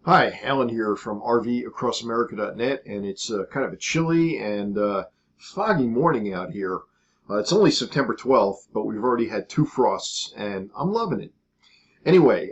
Hi, Alan here from RVAcrossAmerica.net, and it's kind of a chilly and foggy morning out here. It's only September 12th, but we've already had two frosts, and I'm loving it. Anyway,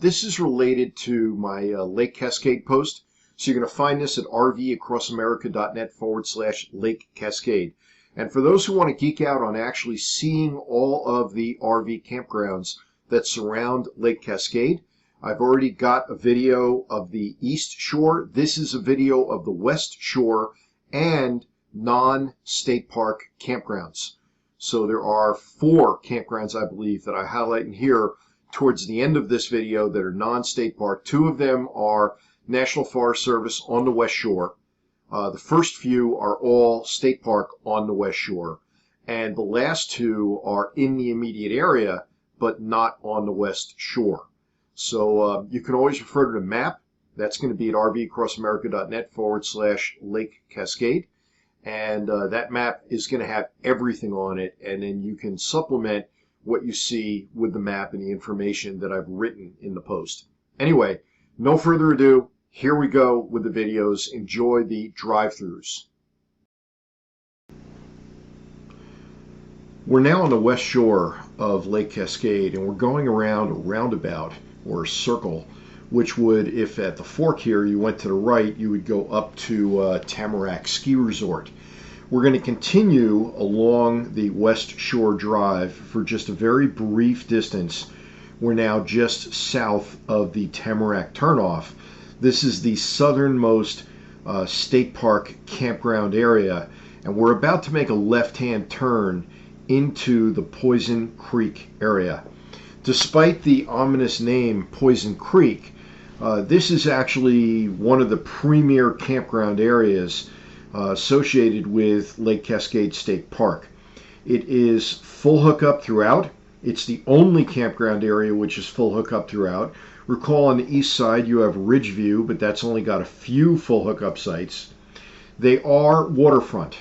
this is related to my Lake Cascade post, so you're going to find this at RVAcrossAmerica.net/Lake Cascade. And for those who want to geek out on actually seeing all of the RV campgrounds that surround Lake Cascade, I've already got a video of the East Shore. This is a video of the West Shore and non-state park campgrounds. So there are 4 campgrounds, I believe, that I highlight in here towards the end of this video that are non-state park. 2 of them are National Forest Service on the West Shore. The first few are all state park on the West Shore. And the last 2 are in the immediate area, but not on the West Shore. So you can always refer to the map. That's going to be at RVAcrossAmerica.net/Lake Cascade. And that map is going to have everything on it. And then you can supplement what you see with the map and the information that I've written in the post. Anyway, no further ado. Here we go with the videos. Enjoy the drive-thrus. We're now on the west shore of Lake Cascade, and we're going around a roundabout or a circle, which would, if at the fork here you went to the right, you would go up to Tamarack Ski Resort. We're going to continue along the West Shore Drive for just a very brief distance. We're now just south of the Tamarack turnoff. This is the southernmost state park campground area, and we're about to make a left-hand turn into the Poison Creek area. Despite the ominous name Poison Creek, this is actually one of the premier campground areas associated with Lake Cascade State Park. It is full hookup throughout. It's the only campground area which is full hookup throughout. Recall on the east side you have Ridgeview, but that's only got a few full hookup sites. They are waterfront.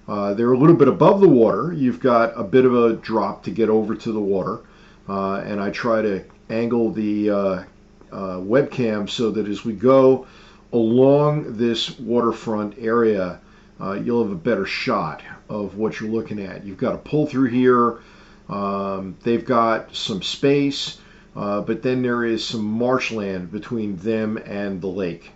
They're a little bit above the water. You've got a bit of a drop to get over to the water. And I try to angle the webcam so that as we go along this waterfront area, you'll have a better shot of what you're looking at. You've got a pull through here. They've got some space, but then there is some marshland between them and the lake.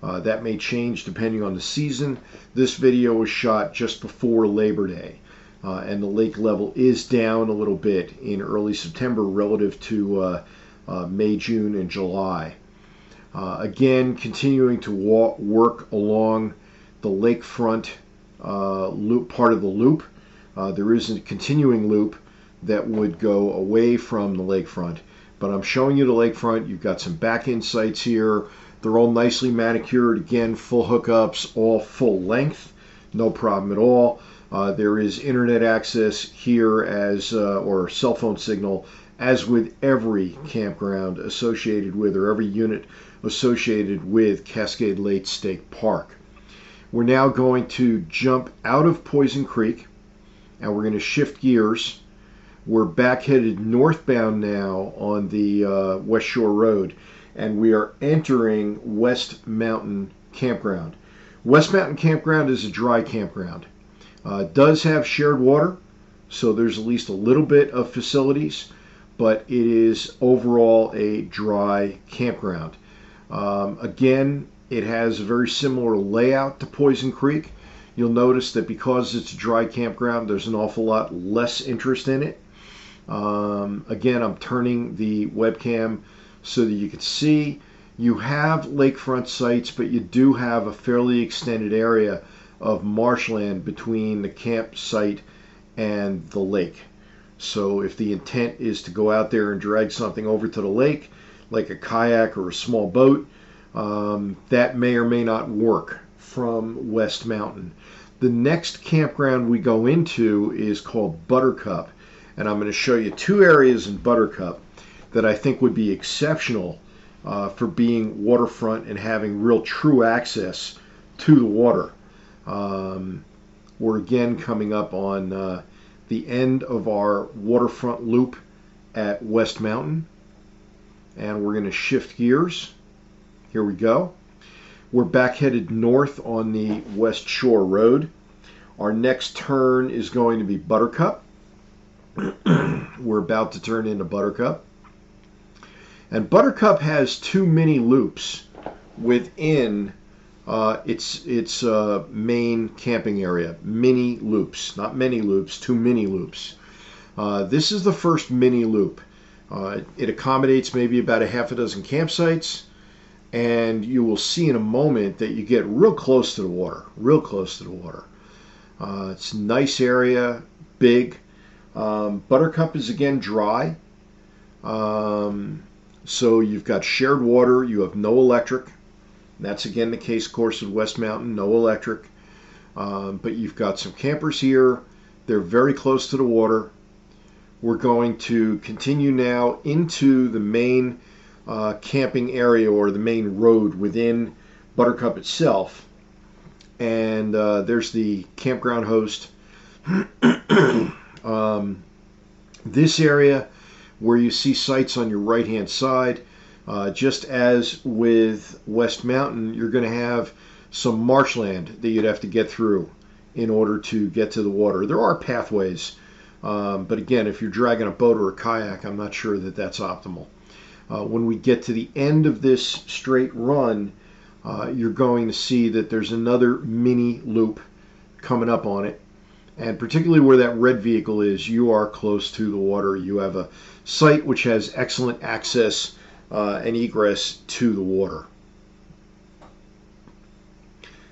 That may change depending on the season. This video was shot just before Labor Day. And the lake level is down a little bit in early September relative to May, June, and July. Again, continuing to work along the lakefront loop, part of the loop. There is a continuing loop that would go away from the lakefront, but I'm showing you the lakefront. You've got some back-end sites here. They're all nicely manicured. Again, full hookups, all full length, no problem at all. There is internet access here as or cell phone signal, as with every campground associated with, or every unit associated with Cascade Lake State Park. We're now going to jump out of Poison Creek and we're going to shift gears. We're back headed northbound now on the West Shore Road, and we are entering West Mountain Campground. West Mountain Campground is a dry campground. Does have shared water, so there's at least a little bit of facilities, but it is overall a dry campground. Again, it has a very similar layout to Poison Creek. You'll notice that because it's a dry campground, there's an awful lot less interest in it. Again, I'm turning the webcam so that you can see. You have lakefront sites, but you do have a fairly extended area of marshland between the campsite and the lake. So if the intent is to go out there and drag something over to the lake, like a kayak or a small boat, that may or may not work from West Mountain. The next campground we go into is called Buttercup, and I'm going to show you 2 areas in Buttercup that I think would be exceptional for being waterfront and having real true access to the water. We're again coming up on the end of our waterfront loop at West Mountain, and we're going to shift gears Here we go. We're back headed north on the West Shore Road. Our next turn is going to be Buttercup. We're about to turn into Buttercup. And Buttercup has two mini loops within its main camping area. Mini loops, not many loops, two mini loops. This is the first mini loop. It accommodates maybe about a half a dozen campsites, and you will see in a moment that you get real close to the water, real close to the water. It's a nice area, big. Buttercup is again dry. So you've got shared water, you have no electric. That's again the case, of course, with West Mountain, no electric. But you've got some campers here. They're very close to the water. We're going to continue now into the main camping area, or the main road within Buttercup itself. And there's the campground host. This area where you see sites on your right hand side, just as with West Mountain, you're going to have some marshland that you'd have to get through in order to get to the water. There are pathways, but again, if you're dragging a boat or a kayak, I'm not sure that that's optimal. When we get to the end of this straight run, you're going to see that there's another mini loop coming up on it. And particularly where that red vehicle is, you are close to the water. You have a site which has excellent access and egress to the water.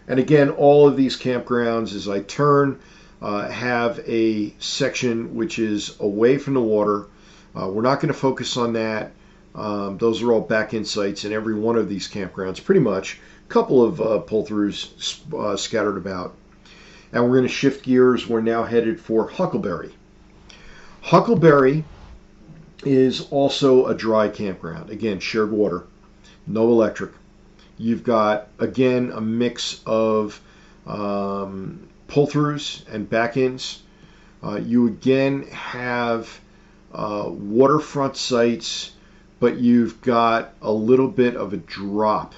And again, all of these campgrounds, as I turn, have a section which is away from the water. We're not going to focus on that. Those are all back-in sites in every one of these campgrounds, pretty much. A couple of pull-throughs scattered about. And we're going to shift gears. We're now headed for Huckleberry. Huckleberry is also a dry campground. Again, shared water, no electric. You've got, again, a mix of pull-throughs and back-ins. You again have waterfront sites, but you've got a little bit of a drop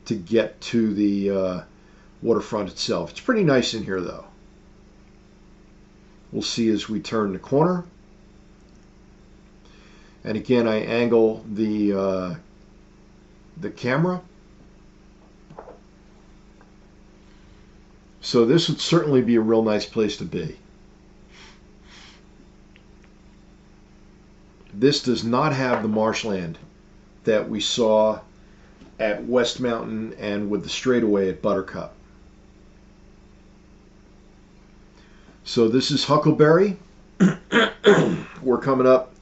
to get to the waterfront itself. It's pretty nice in here, though. We'll see as we turn the corner. And again, I angle the camera. So this would certainly be a real nice place to be. This does not have the marshland that we saw at West Mountain and with the straightaway at Buttercup. So this is Huckleberry. We're coming up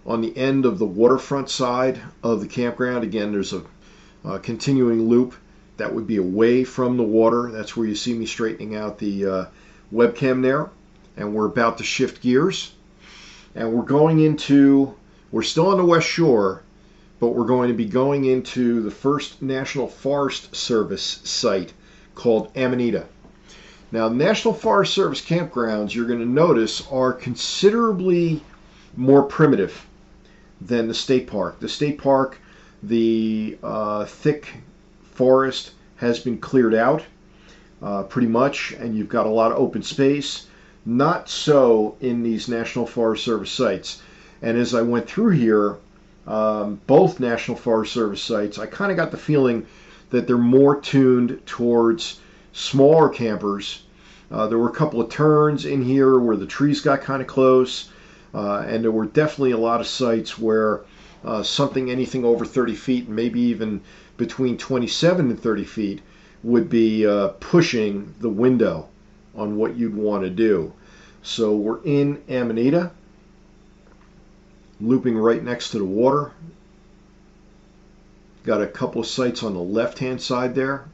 on the end of the waterfront side of the campground. Again, there's a continuing loop that would be away from the water. That's where you see me straightening out the webcam there. And we're about to shift gears. And we're still on the West Shore, but we're going to be going into the first National Forest Service site called Amanita. Now, National Forest Service campgrounds, you're going to notice, are considerably more primitive than the state park. The state park, the thick forest has been cleared out pretty much, and you've got a lot of open space. Not so in these National Forest Service sites. And as I went through here, both National Forest Service sites, I kind of got the feeling that they're more tuned towards smaller campers. There were a couple of turns in here where the trees got kind of close, and there were definitely a lot of sites where anything over 30 feet, maybe even between 27 and 30 feet, would be pushing the window on what you'd want to do. So we're in Amanita, looping right next to the water. Got a couple of sites on the left-hand side there.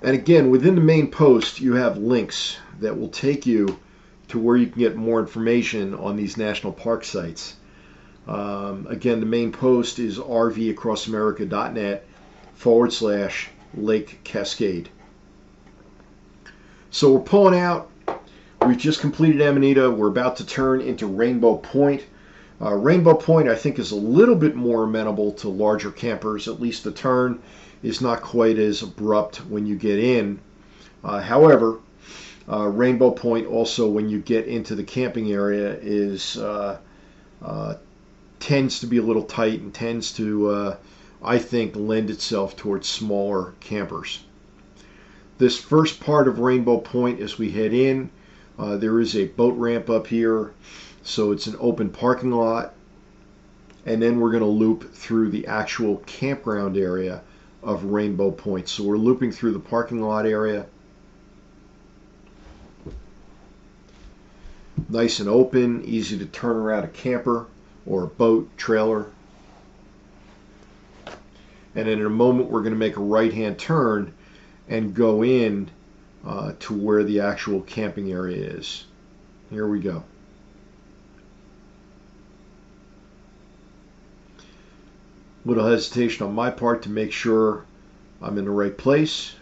And again, within the main post, you have links that will take you to where you can get more information on these national park sites. Again, the main post is rvacrossamerica.net. www.lake Cascade. So we're pulling out. We've just completed Amanita. We're about to turn into Rainbow Point. Rainbow Point, I think, is a little bit more amenable to larger campers. At least the turn is not quite as abrupt when you get in. However, Rainbow Point also, when you get into the camping area, tends to be a little tight and tends to, I think, lend itself towards smaller campers. This first part of Rainbow Point, as we head in, there is a boat ramp up here, so it's an open parking lot, and then we're going to loop through the actual campground area of Rainbow Point. So we're looping through the parking lot area. Nice and open, easy to turn around a camper or a boat, trailer. And in a moment we're going to make a right-hand turn and go in to where the actual camping area is. Here we go. Little hesitation on my part to make sure I'm in the right place.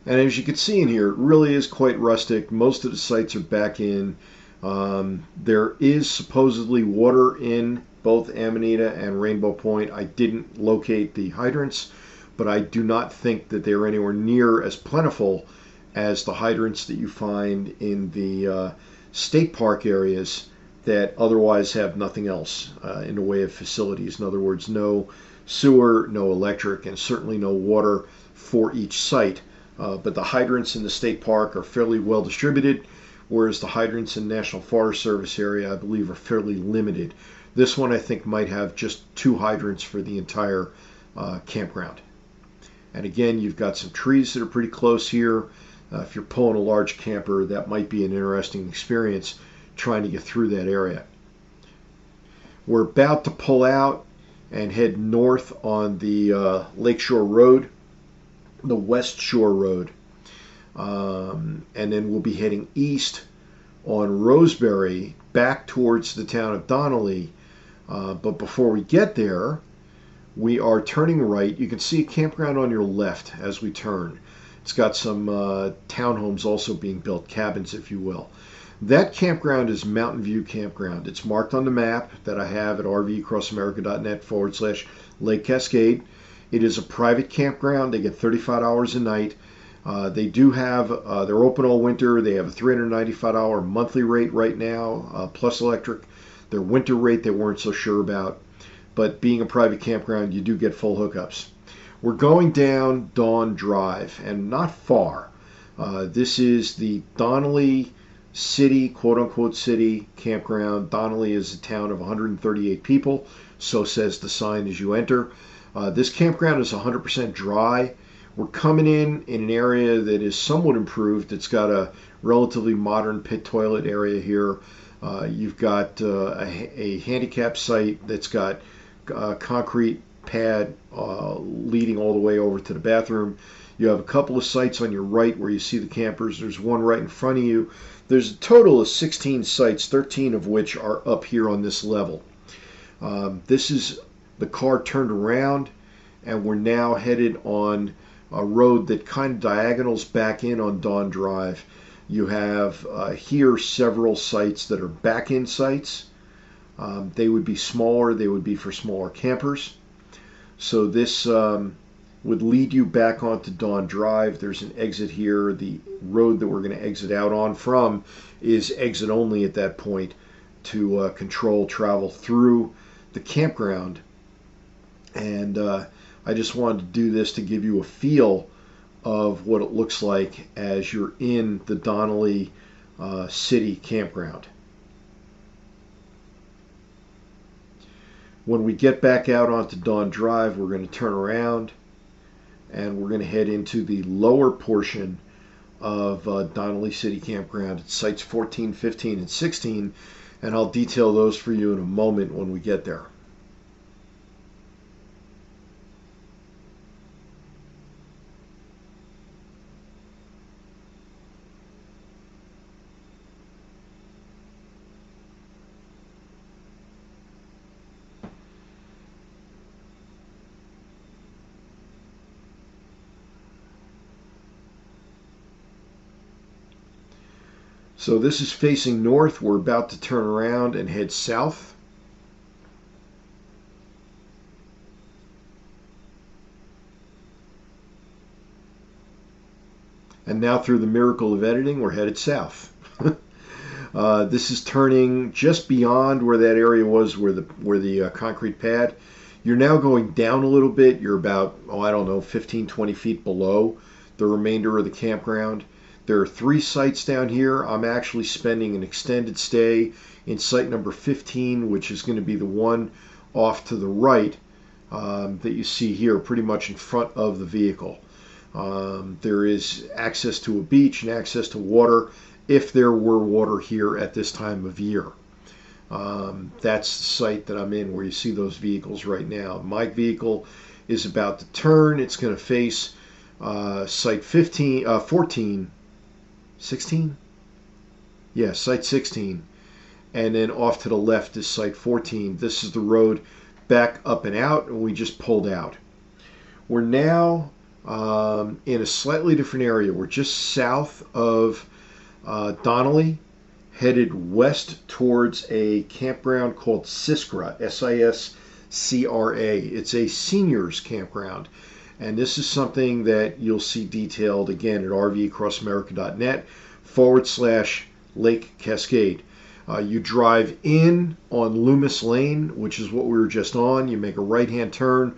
And as you can see in here, it really is quite rustic. Most of the sites are back in. There is supposedly water in both Amanita and Rainbow Point. I didn't locate the hydrants, but I do not think that they're anywhere near as plentiful as the hydrants that you find in the state park areas that otherwise have nothing else in the way of facilities. In other words, no sewer, no electric, and certainly no water for each site. But the hydrants in the state park are fairly well distributed, whereas the hydrants in National Forest Service area, I believe, are fairly limited. This one, I think, might have just 2 hydrants for the entire campground. And again, you've got some trees that are pretty close here. If you're pulling a large camper, that might be an interesting experience trying to get through that area. We're about to pull out and head north on the Lakeshore Road, the West Shore Road, and then we'll be heading east on Roseberry back towards the town of Donnelly. But before we get there, we are turning right. You can see a campground on your left as we turn. It's got some townhomes also being built, cabins if you will. That campground is Mountain View Campground. It's marked on the map that I have at rvcrossamerica.net/Lake Cascade. It is a private campground. They get $35 a night. They do have, they're open all winter. They have a $395 monthly rate right now, plus electric. Their winter rate they weren't so sure about. But being a private campground, you do get full hookups. We're going down Dawn Drive, and not far. This is the Donnelly City, quote-unquote city campground. Donnelly is a town of 138 people, so says the sign as you enter. This campground is 100% dry. We're coming in an area that is somewhat improved. It's got a relatively modern pit toilet area here. You've got a handicap site that's got a concrete pad leading all the way over to the bathroom. You have a couple of sites on your right where you see the campers. There's one right in front of you. There's a total of 16 sites, 13 of which are up here on this level. This is the car turned around, and we're now headed on a road that kind of diagonals back in on Dawn Drive. You have here several sites that are back-in sites. They would be smaller. They would be for smaller campers. So this would lead you back onto Dawn Drive. There's an exit here. The road that we're going to exit out on from is exit only at that point to control travel through the campground. And I just wanted to do this to give you a feel of what it looks like as you're in the Donnelly City Campground. When we get back out onto Dawn Drive, we're going to turn around and we're going to head into the lower portion of Donnelly City Campground. It's sites 14, 15, and 16, and I'll detail those for you in a moment when we get there. So this is facing north. We're about to turn around and head south. And now through the miracle of editing, we're headed south. This is turning just beyond where that area was, where the concrete pad. You're now going down a little bit. You're about, I don't know, 15, 20 feet below the remainder of the campground. There are 3 sites down here. I'm actually spending an extended stay in site number 15, which is going to be the one off to the right that you see here, pretty much in front of the vehicle. There is access to a beach and access to water if there were water here at this time of year. That's the site that I'm in where you see those vehicles right now. My vehicle is about to turn. It's going to face site 14, 16? Yeah, site 16. And then off to the left is site 14. This is the road back up and out, and we just pulled out. We're now in a slightly different area. We're just south of Donnelly, headed west towards a campground called Siskra, S-I-S-C-R-A. It's a seniors campground, and this is something that you'll see detailed again at rvacrossamerica.net/Lake Cascade. You drive in on Loomis Lane, which is what we were just on. You make a right-hand turn